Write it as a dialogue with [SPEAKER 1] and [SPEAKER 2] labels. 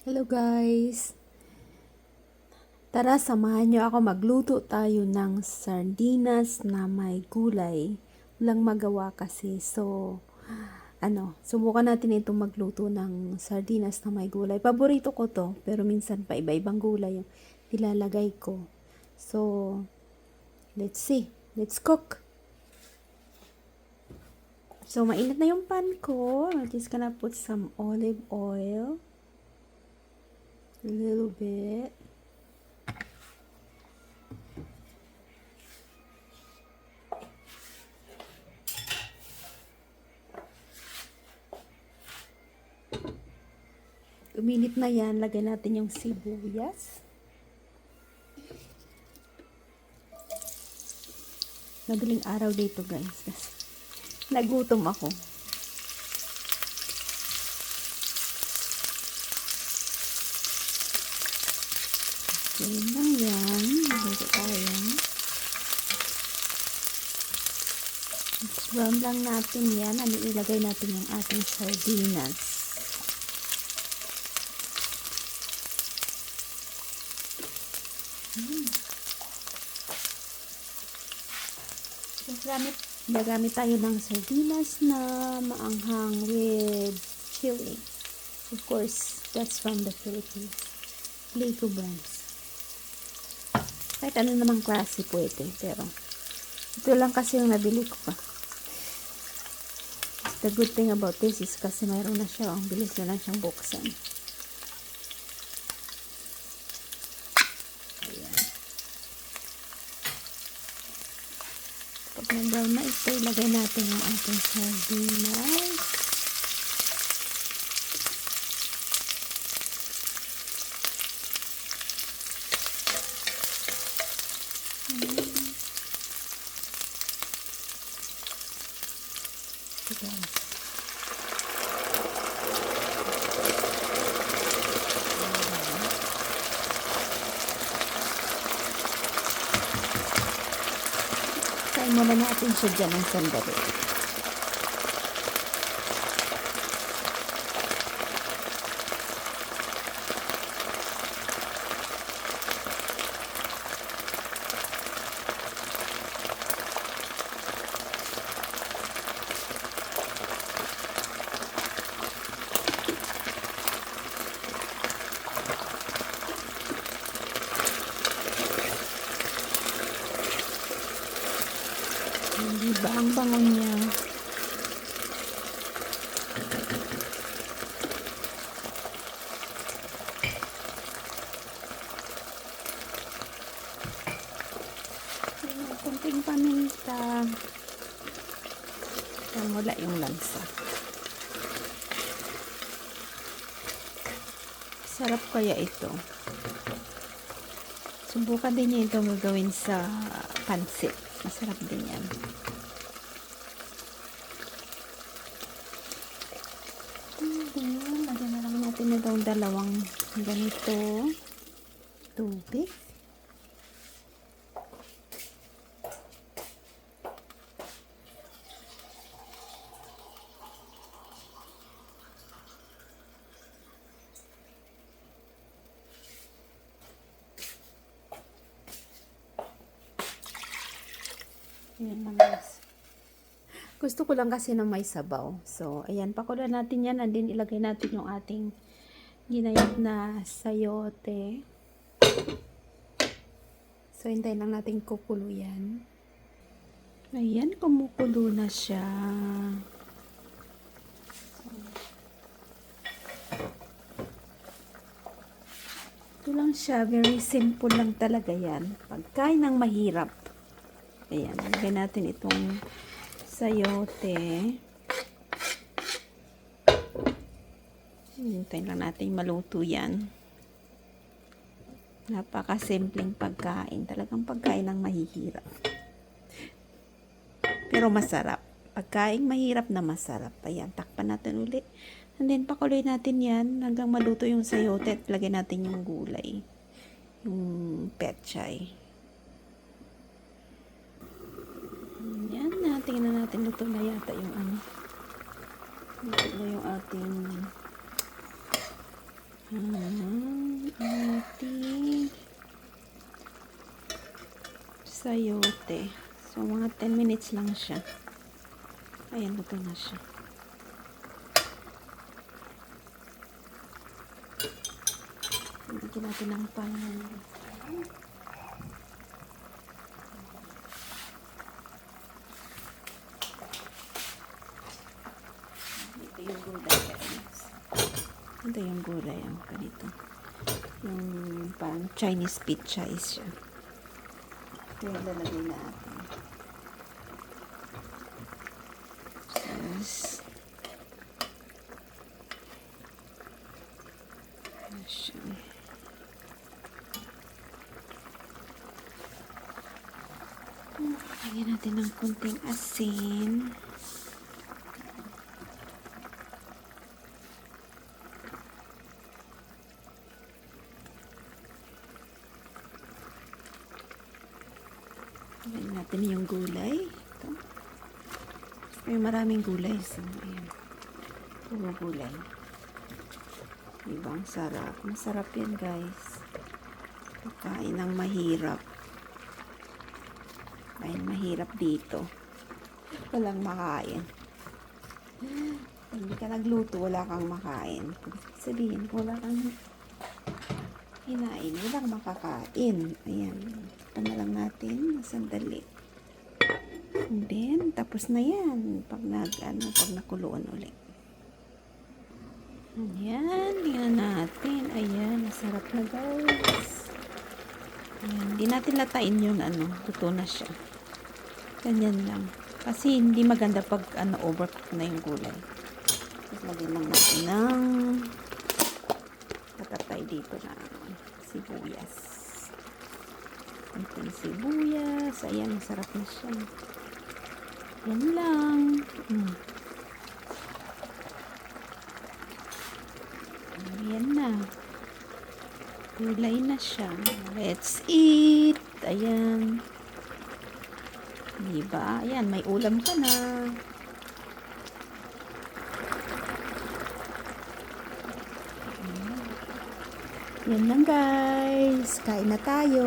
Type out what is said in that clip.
[SPEAKER 1] Hello guys! Tara, samahan nyo ako magluto tayo ng sardinas na may gulay. Walang magawa kasi. Subukan natin itong magluto ng sardinas na may gulay. Paborito ko to, pero minsan pa iba-ibang gulay yung nilalagay ko. So, let's see. Let's cook! So, mainit na yung pan ko. I'm just gonna put some olive oil. A little bit. Uminit na yan, lagay natin yung sibuyas. Madaling araw dito guys, kasi nagutom ako. Yun lang yan, dito tayo. Brown lang natin yan, ilagay natin yung ating sardinas. Gagamit tayo ng sardinas na maanghang with chili. Of course, that's from the Philippines. Lico brands. Kahit ano namang klase pwede, pero ito lang kasi yung nabili ko pa. The good thing about this is kasi mayroon na siya. Ang bilis na lang siyang buksan. Pag na-brown na ito, ilagay natin yung ating sardinas. Ito guys. Kain muna natin siya dyan ng sandali. Diba ang bango niya? Kunting paminta. Wala yung lansa. Sarap kaya ito. Subukan din niya itong gagawin sa pansit. Masarap din yan. Lagyan na lang natin itong dalawang ganito tubig. Ayan lang guys. Gusto ko lang kasi na may sabaw. So, ayan, pakulan natin yan and then ilagay natin yung ating ginayat na sayote. So, hintayin lang natin kukulo yan. Ayan, kumukulo na siya. Ito lang siya. Very simple lang talaga yan. Pagkain ng mahirap. Ayan, ilagay natin itong sayote. Hintayin lang natin maluto yan. Napakasimpleng pagkain. Talagang pagkain ng mahihirap. Pero masarap. Pagkain mahirap na masarap. Ayan, takpan natin ulit. And then, pakuloy natin yan hanggang maluto yung sayote at lagay natin yung gulay. Yung pechay. Yan, tingnan natin luto na yata yung luto na yung ating Ating sayote. So, mga 10 minutes lang siya. Ayan, luto na siya. Lagyan natin ng pan. Ito yung gulay, guys. Ito yung gulay. Ang ganito. Yung parang Chinese pizza is siya. Ito yung lalagay natin. Yes. Siya. Lagyan natin ng kunting asin. Lagyan natin yung gulay. Ito. May maraming gulay. So, ayan. Puro gulay. Diba? Ang sarap. Masarap yan, guys. Pagkain ng mahirap. Kain mahirap dito. Walang makain. Hindi ka nagluto, wala kang makain. Sabihin, wala kang hinain, walang makakain. Ayan. Ito na lang natin. Sandali. And then, tapos na yan. Pag nakuluan ulit. Ayan. Tingnan natin. Ayan. Masarap na, guys. Ayan. Hindi natin latain yun. Luto na siya. Ganyan lang. Kasi hindi maganda pag overcook na yung gulay. Tapos lagyan lang natin ng tatapay dito na sibuyas. Konting sibuyas. Ayan, masarap na siya. Yan lang. Ayan na. Gulay na siya. Let's eat. Ayan. Diba? Ayan, may ulam ka na. Yan lang, guys. Kain na tayo.